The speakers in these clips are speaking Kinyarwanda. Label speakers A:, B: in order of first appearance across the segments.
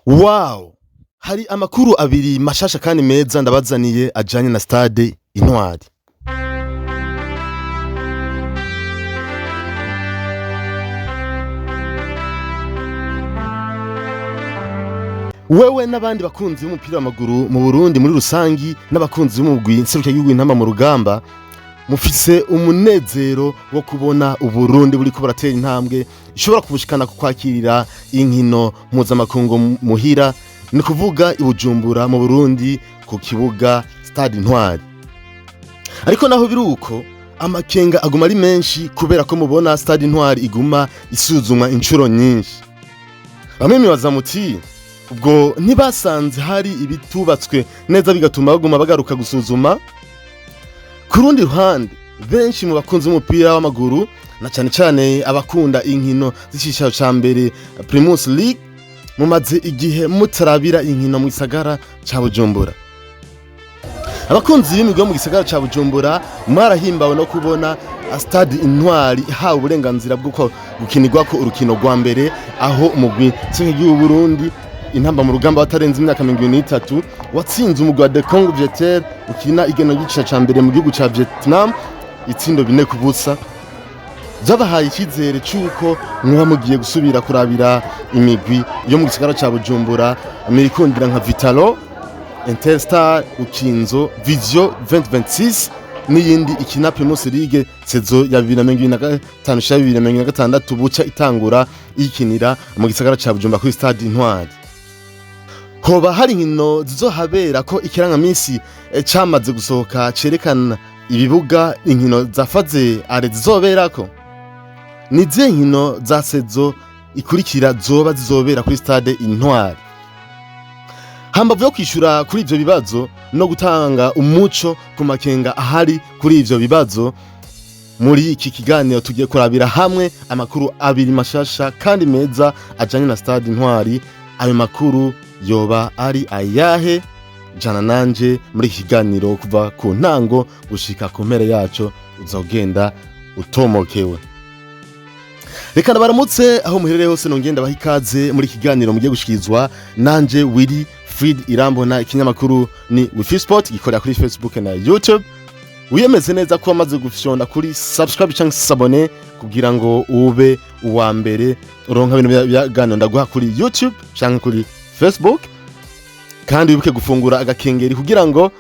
A: Wow! Hari amakuru abiri mashasha kandi meza ndabazaniye ajanye na stade Intwari. Wewe n'abandi bakunzi b'umupira w'amaguru mu Burundi muri rusangi n'abakunzi b'umugwi nserukiragihugu Intamba mu rugamba mufise umunezero wo kubona Uburundi buriko buratera intambwe ishobora kubushikana ku kwakirira inkino mpuzamakungu muhira, ni kuvuga i Bujumbura mu Burundi ku kibuga Stade Intwari. Ariko naho biruko amakenga aguma ari menshi kubera ko mubona Stade Intwari iguma isuzumwa incuro nyinshi. Bamwe mibaza muti ubwo ntibasanze hari ibitubatswe neza bigatuma baguma bagaruka gusuzuma. Ku rundi ruhande benshi mu bakunzi b'umupira w'amaguru na cyane abakunda inkino z'icicaro ca mbere Primus League mumaze igihe mutarabira inkino mu gisagara ca Bujumbura. Abakunzi b'imigwi mu gisagara ca Bujumbura marahimbawe no kubona Stade Intwari hawe uburenganzira bwo gukinirwako urukino rwa mbere aho umugwi w'igihugu Burundi Intamba mu rugamba batarenze imyaka 23 watsinze umugwi wa De Congo Viettel ukina igeno gica ca mbere mu gihugu ca Vietnam itsindo 4-0. Zabahaye ikizere cyuko mwa mugiye gusubira kurabira imigwi yo mu gisagara ca Bujumbura Amerikondira nka Vitalo, Interstar, Ukinzo, Vision 2026 n'iyindi ikina Primus League sezo ya 2025-2026 buca itangura ikinira mu gisagara ca Bujumbura kuri Stade Intwari. Hoba hari inkino zizohabera ko ikirangamisi camaze gusohoka cerekana ibibuga inkino zafaze are zizoberako? Nizihe nkino za sezo ikurikira zoba zizobera kuri Stade Intwari? Hambavu yo kwishura kuri ivyo bibazo no gutanga umuco ku makenga ahari kuri ivyo bibazo, muri iki kiganiro tugiye kurabira hamwe amakuru abiri mashasha kandi meza ajanye na Stade Intwari. Ayo makuru yoba ari ayahe? Jana nanje muri iki kiganiro kuva ku ntango gushika ku mpera yaco uzogenda utomokewe. Reka ndabaramutse aho muherereye hose nongenda baha ikaze muri kiganiro mugiye gushikizwa nanje Willy Fried Irambona. Ikinyamakuru ni Wifi Sport gikorera kuri Facebook na YouTube. Uyemeze neza ko amaze gufyonda kuri subscribe cyangwa s'abone kugira ngo ube uwa mbere uronka ibintu byaganiro ndaguha kuri YouTube cyangwa kuri Facebook, kandi wibuke gufungura agakengeri kugira ngo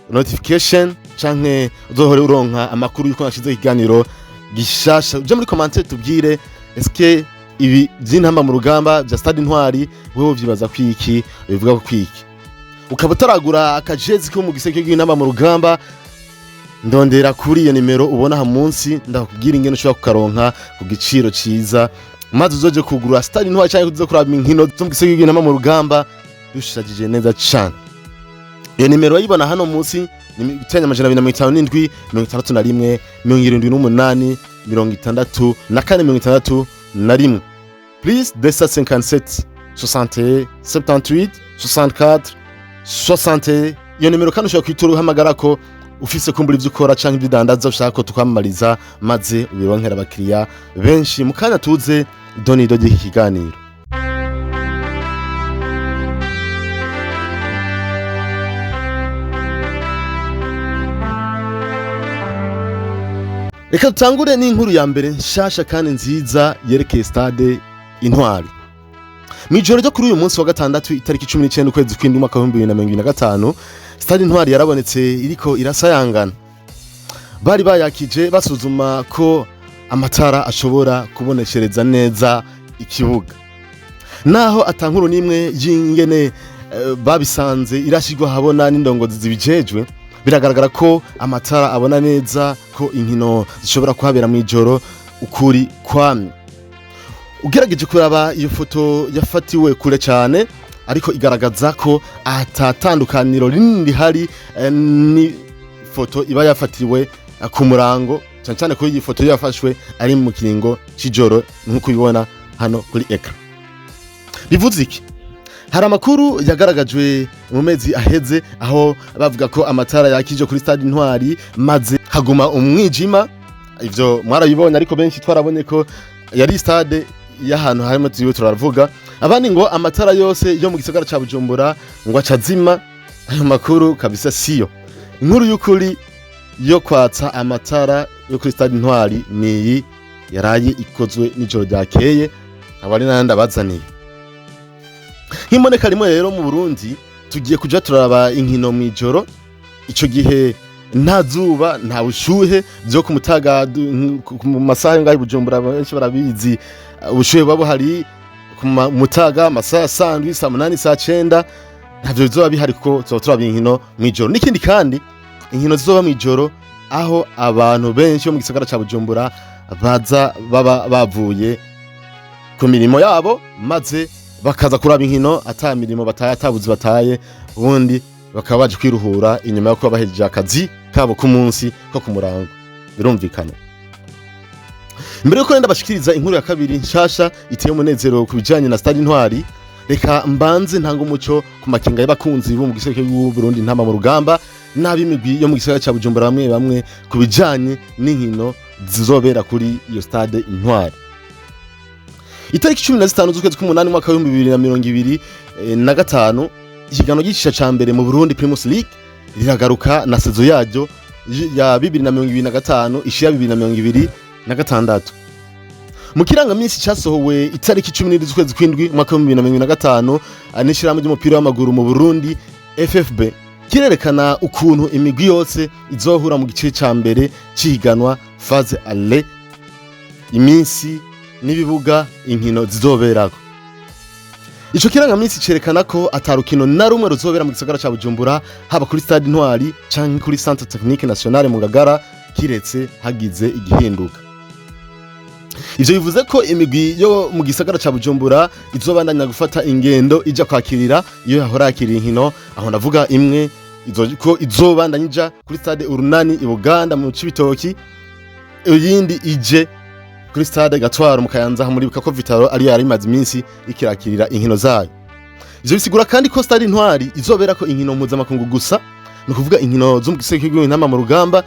A: notification cyangwa uzohore uronka amakuru yuko nashize ikiganiro gishasha. Uje muri commentaire tubwire eske ibi by'Intamba mu rugamba bya Stade Intwari wewe vyibaza kwiki, bivuga kwiki. Ukaba utaragura akajezi ko mu giseke cy'Intamba mu rugamba, ndondera kuri iyo nimero ubona ha munsi ndakubwira ingene ushobora kukaronka ku giciro ciza, maze uzoje kugura Stade Intwari cyangwa kuzo kuraba inkino zo mu giseke cy'Intamba mu rugamba dushajije neza cyane. Iyo nimero yibona hano munsi ni 257 61 78 64 plus 257 61 78 64 60. Iyo nimero kandi ushobora kwitura uhamagara ko ufise kumbura ivyo ukora canke ivyo udandaza ushaka ko tukwamamariza maze ubironkera abakiriya benshi. Mu kanya tuze donido ry'iki kiganiro. Reka tutangure n'inkuru ya mbere nshasha kandi nziza yerekeye Stade Intwari. Mwijoro ryo kuri uyu munsi wa gatandatu itariki 19 ukwezi kw'indwi umwaka wa 2025 Stade Intwari yarabonetse iriko irasayangana. Bari bayakije basuzuma ko amatara ashobora kuboneshereza neza ikibuga. Naho atankuru nimwe y'ingene babisanze irashigwa habona n'indongozi zibijejwe, biragaragara ko amatara abona neza ko inkino zishobora kuhabera mu ijoro ukuri kwamye. Ugerageje kuraba iyo foto yafatiwe kure cyane, ariko igaragaza ko atatandukaniro rinini hari ni foto iba yafatiwe ku murango, cyane ko iyi foto yafashwe ari mu kiringo cy'ijoro nkuko ubibona hano kuri ekran. Bivuze iki? Hari amakuru yagaragajwe mu mezi aheze aho bavuga ko amatara yakije kuri Stade Intwari maze haguma umwijima. Ivyo mwarabibonye, ariko benshi twarabonye ko yari stade y'ahantu harimo turiwe turavuga abandi ngo amatara yose yo mu gisagara ca Bujumbura ngo acazima. Ayo makuru kabisa siyo. Inkuru y'ukuri yo kwatsa amatara yo kuri stade Intwari niyi yaraye ikozwe n'ijoro ryakeye, abari nanda bazaniye. Nk'imboneka rimwe rero mu Burundi tugiye kuja turaba inkino mw'ijoro, ico gihe nta zuba nta bushuhe byo ku mutaga mu masaha ngaho Bujumbura benshi barabizi, ubushuhe babo hari ku mutaga masaha 7 saa 8 saa 9 ntavyo bizoba bihari ko turaba inkino mw'ijoro. N'ikindi kandi inkino zizoba mw'ijoro aho abantu benshi bo mu gisagara ca Bujumbura baza baba bavuye ku mirimo yabo maze bakaza kuraba inkino ata mirimo bataye atabuzi bataye, ubundi bakaba baje kwiruhura inyuma yo kuba bahejeje akazi kabo ku munsi ko ku murango. Birumvikana. Mbere yuko nenda bashikiriza inkuru ya kabiri nshasha iteye umunezero ku bijanye na stade Intwari, reka mbanze ntanga umuco ku makenga y'abakunzi bo mu giseke y'u Burundi ntama mu rugamba n'abimigwi yo mu gisagara ca Bujumbura bamwe bamwe ku bijanye n'inkino zizobera kuri iyo stade Intwari. Itariki 15 z'ukwezi k'umunani mwaka wa 2025 ikiganiro gicisha ca mbere mu Burundi Primus League riragaruka na sezo yaryo ya 2025 ishira 2026. Mu kirangamisi cyasohowe itariki 17 z'ukwezi kw'indwi mwaka wa 2025 anishiramo ry'umupira w'amaguru mu Burundi FFB kirerekana ukuntu imigwi yose izohura mu gice ca mbere cihiganwa phase aller, iminsi n'ibibuga inkino zizoberako. Ico kirangamisi cerekana ko atarukino na rumwe ruzobera mu gisagara ca Bujumbura haba kuri stade Intwari canke kuri Centre Technique National mu Ngagara kiretse hagize igihinduka. Ivyo bivuze ko imigwi yo mu gisagara ca Bujumbura izobandanya gufata ingendo ija kwakirira iyo yahora yakiriye inkino, aho ndavuga imwe ko izobandanya ija kuri stade Urunani i Buganda mu Cibitoki, iyindi ije kuri stade Gatwaro mu Kayanza muri Bukako Vitaro ari yarimaze iminsi ikirakirira inkino zayo. Ivyo bisigura kandi ko stade Intwari izobera ko inkino mpuzamakungu gusa, no kuvuga inkino zo mu giseke y'intama mu rugamba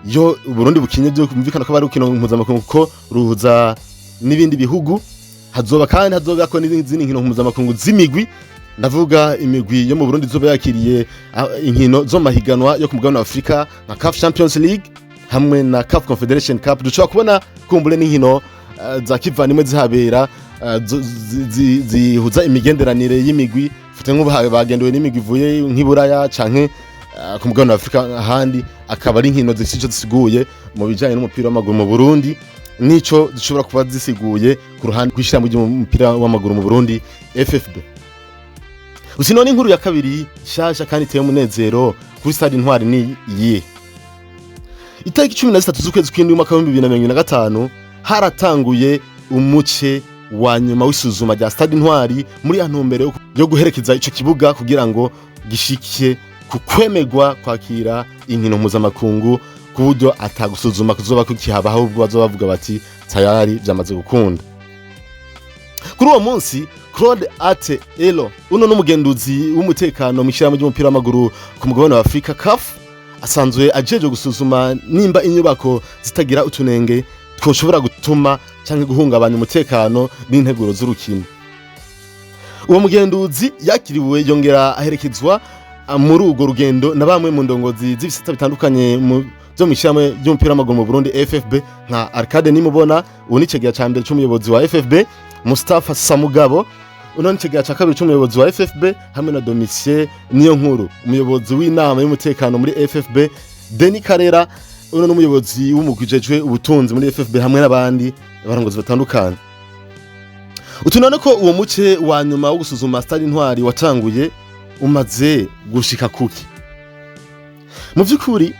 A: yo Burundi bukinye byo kumvikana ko bari ukino mpuzamakungu ko ruhuza n'ibindi bihugu. Hazoba ko n'izindi nkino mpuzamakungu z'imigwi, ndavuga imigwi yo mu Burundi zoba yakiriye inkino zo mahiganwa yo ku mugabane wa Afrika nka CAF Champions League hamwe na CAF Confederation Cup. Dushobora kubona kumbure n'inkino za kivanimwe zihabera zihuza imigenderanire y'imigwi, fite nk'ubu bagendewe n'imigwi ivuye nk'Iburaya canke ku mugabane wa Afrika ahandi, akaba ari inkino zisico zisiguye mu bijanye n'umupira w'amaguru mu Burundi, nico zishobora kuba zisiguye ku ruhande kwishira mu mupira w'amaguru mu Burundi FFB. Usino n'inkuru ya kabiri shasha kandi iteye umunezero kuri stade Intwari ni iyihe. Itariki 13 z'ukwezi kw'indwi mwaka wa 2025 haratanguye umuce wa nyuma w'isuzuma rya stade Intwari muri antumbere yo guherekeza ico kibuga kugira ngo gishike ku kwemegwa kwakira inkino mpuzamakungu ku buryo atagusuzuma kuzoba kukihaba, ahubwo bazoba bavuga bati tayari byamaze gukunda. Kuri uwo munsi Claude Ate Elo uno n'umugenduzi w'umutekano mu ishyirahamwe ry'umupira w'amaguru ku mugabane wa Afrika CAF asanzwe ajeje gusuzuma nimba inyubako zitagira utunenge twoshobora gutuma canke guhungabanya umutekano n'integuro z'urukino. Uwo mugenduzi yakiriwe yongera aherekezwa muri urwo rugendo na bamwe mu ndongozi z'ibisata bitandukanye byo mu ishyirahamwe ry'umupira w'amaguru mu Burundi FFB nka Arcade Nimubona, uwo ni cegera ca mbere c'umuyobozi wa FFB, Mustafa Samugabo uno ni cegera ca kabiri c'umuyobozi wa FFB, hamwe na Domitien Niyonkuru umuyobozi w'inama y'umutekano muri FFB, Denis Karera uno n'umuyobozi w'umugwijejwe ubutunzi muri FFB, hamwe n'abandi barongozi batandukanye. Utunone ko uwo muce wa nyuma wo gusuzuma stade Intwari watanguye umaze gushika kuki. Mu vyukuri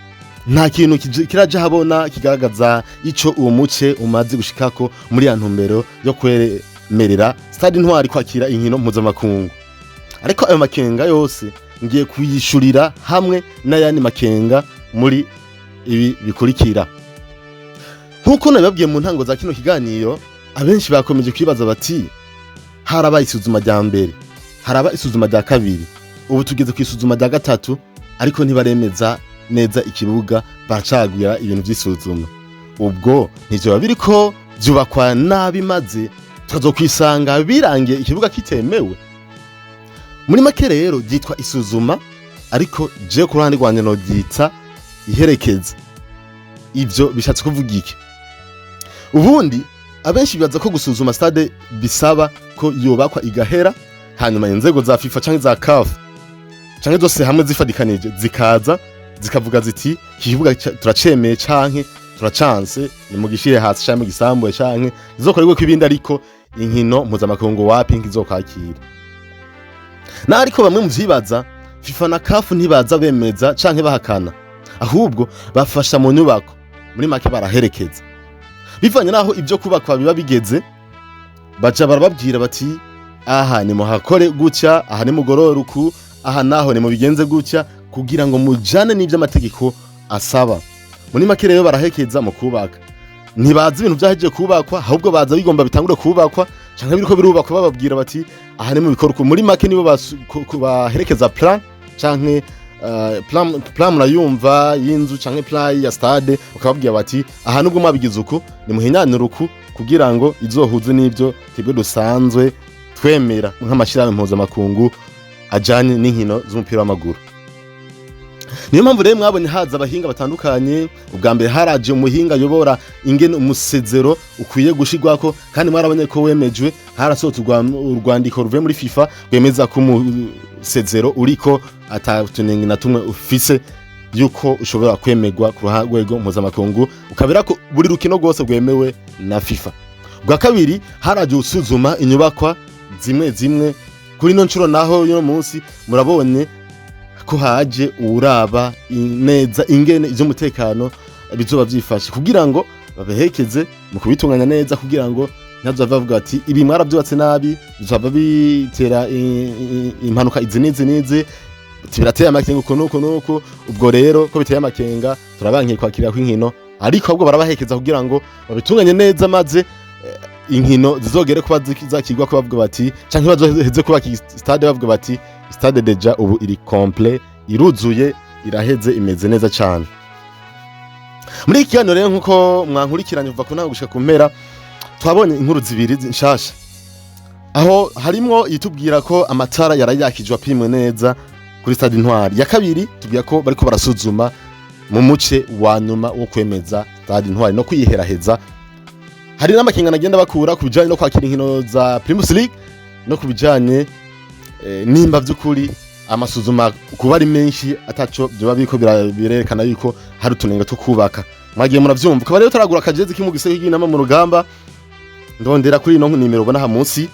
A: nta kintu kiraje habona kigaragaza ico uwo muce umaze gushikako muri antumbero yo kwemerera stade Intwari kwakira inkino mpuzamakungu. Ariko ayo makenga yose ngiye kuyishurira hamwe n'ayandi makenga muri ibi bikurikira. Nkuko nababwiye mu ntango za kino kiganiro, abenshi bakomeje kwibaza bati haraba isuzuma rya mbere, haraba isuzuma rya kabiri, ubu tugeze ku isuzuma rya gatatu, ariko ntibaremeza neza ikibuga baracaguye ibintu by'isuzuma. Ubwo nivyo babiriko byubakwa nabi, maze tukazokwisanga birangiye ikibuga kitemewe. Muri make rero ryitwa isuzuma, ariko je ku ruhande rwanje noryita iherekeza. Ivyo bishatse kuvuga iki? Ubundi abenshi bibaza ko gusuzuma stade bisaba ko yubakwa igahera, hanyuma inzego za FIFA canke za CAF canke zose hamwe zifadikanije zikaza zikavuga ziti ikibuga turacemeye canke turacanse, ni mu gishire hasi canke mu gisambuye canke zizokorerwe ko ibindi, ariko inkino mpuzamakungu wapi nkizokwakira. Na ariko bamwe mu vyibaza FIFA na CAF ntibaza bemeza canke bahakana, ahubwo bafasha mu nyubako, muri make baraherekeza. Bivanye naho ibyo kubakwa biba bigeze, baca barababwira bati aha ni muhakore gutya, aha ni mugorora uku, aha naho ni mubigenze gutya, kugira ngo mujane n'ivyo amategeko asaba. Muri make rero barahekeza mu kubaka. Ntibazi ibintu byahejeje kubakwa, ahubwo baza bigomba bitangure kubakwa canke biriko birubakwa, bababwira bati aha ni mu bikorwa. Muri make nibo baherekeza plan canke plan murayumva y'inzu canke plan ya stade, ukababwira bati aha nubwo mwabigize uku ni muhinyanira uku, kugira ngo izohuze n'ivyo twebwe dusanzwe twemera nk'amashirahamwe mpuzamakungu ajanye n'inkino z'umupira w'amaguru. Niyo mpamvu rero mwabonye haza abahinga batandukanye. Ubwa mbere haraje umuhinga yobora ingene umusezero ukwiye gushirwako, kandi mwarabonye ko wemejwe. Harasohotse urwandiko ruvuye muri FIFA rwemeza ko umusezero uriko atatunengi na tumwe ufise, yuko ushobora kwemerwa ku rwego mpuzamakungu, ukabera ko buri rukino rwose rwemewe na FIFA. Bwa kabiri haraje usuzuma inyubakwa zimwe zimwe. Kuri no ncuro naho yo munsi murabonye ko haje uraba neza ingene ivy'umutekano bizoba vyifashe, kugira ngo babehekeze mu kubitunganya neza, kugira ngo ntazo bavuga ati ibi mwaravyubatse nabi, bizaba bitera impanuka izi nizi, birateye amakenga uko nuko. Ubwo rero ko biteye amakenga turabankiye kwakira kw'inkino, ariko ahubwo barabahekeza kugira ngo babitunganye neza, maze inkino zizogere kuba zakigwa ko bavuga bati canke bazoheze kuba stade bavuga bati stade deja ubu iri complet, iruzuye, iraheze, imeze neza cyane. Muri iki kiganiro rero nkuko mwankurikiranye kuva ku ntango gushika ku mpera, twabonye inkuru zibiri nshasha, aho harimwo itubwira ko amatara yarayakijwe apimwe neza kuri stade Intwari. Ya kabiri tubwira ko bariko barasuzuma mu muce wa nyuma wo kwemeza stade Intwari no kuyiheraheza. Hari n'amakenga nagenda bakura kubijanye no kwakira inkino za Primus League, no kubijanye nimba vy'ukuri amasuzuma kuba ari menshi ataco byo babiko birerekana yuko hari utunenga two kubaka. Mwagiye muravyumva. Kuba rero taragura akajezi kimugise y'inama mu rugamba, ndondera kuri no nimero ubona ha munsi,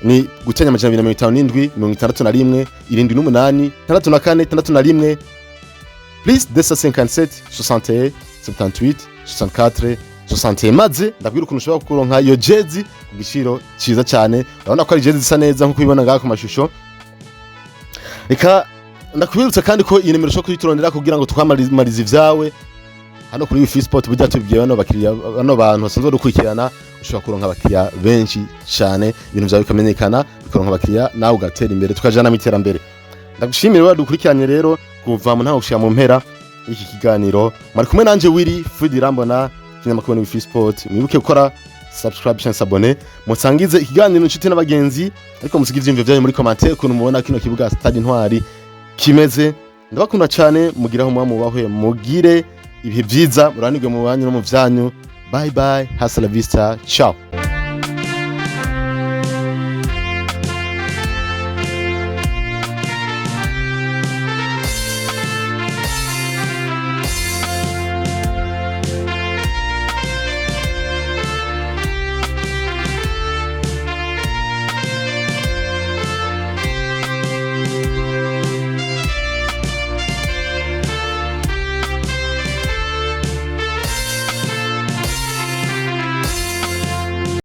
A: ni gutenya 257 61 78 64 61. Please desa 57 61 78 64 60. Maze ndabwira ukuntu ushobora kuronka iyo jezi ku giciro ciza cyane. Urabona ko ari jezi zisa neza nkuko ubibona ngaho ku mashusho. Reka ndakubirutsa kandi ko iyi nimero ushobora kuyiturondera kugira ngo twamarize ivyawe hano kuri Wifi Sport. Burya tubwiye bano bakiriya, bano bantu basanzwe dukurikirana, ushobora kuronka abakiriya benshi cyane, ibintu byawe bikamenyekana, bikoronka abakiriya nawe ugatera imbere, tukajana mu iterambere. Ndagushimira rero dukurikiranye rero kuva mu ntango gushika mu mpera iki kiganiro. Mwari kumwe nanje Willy Fudi Rambona, kinyamakuru Wifi Sport. Mwibuke gukora subscribe channel, abone, musangize ikiganiro inshuti n'abagenzi, ariko musigize ivyumviro byanyu muri commentaire ukuntu mubona kino kibuga Stade Intwari kimeze. Ndabakunda cyane, mugiraho mubahwe, mugire ibihe byiza, muranirwe mu banyu no mu vyanyu. Bye bye, hasta la vista, ciao.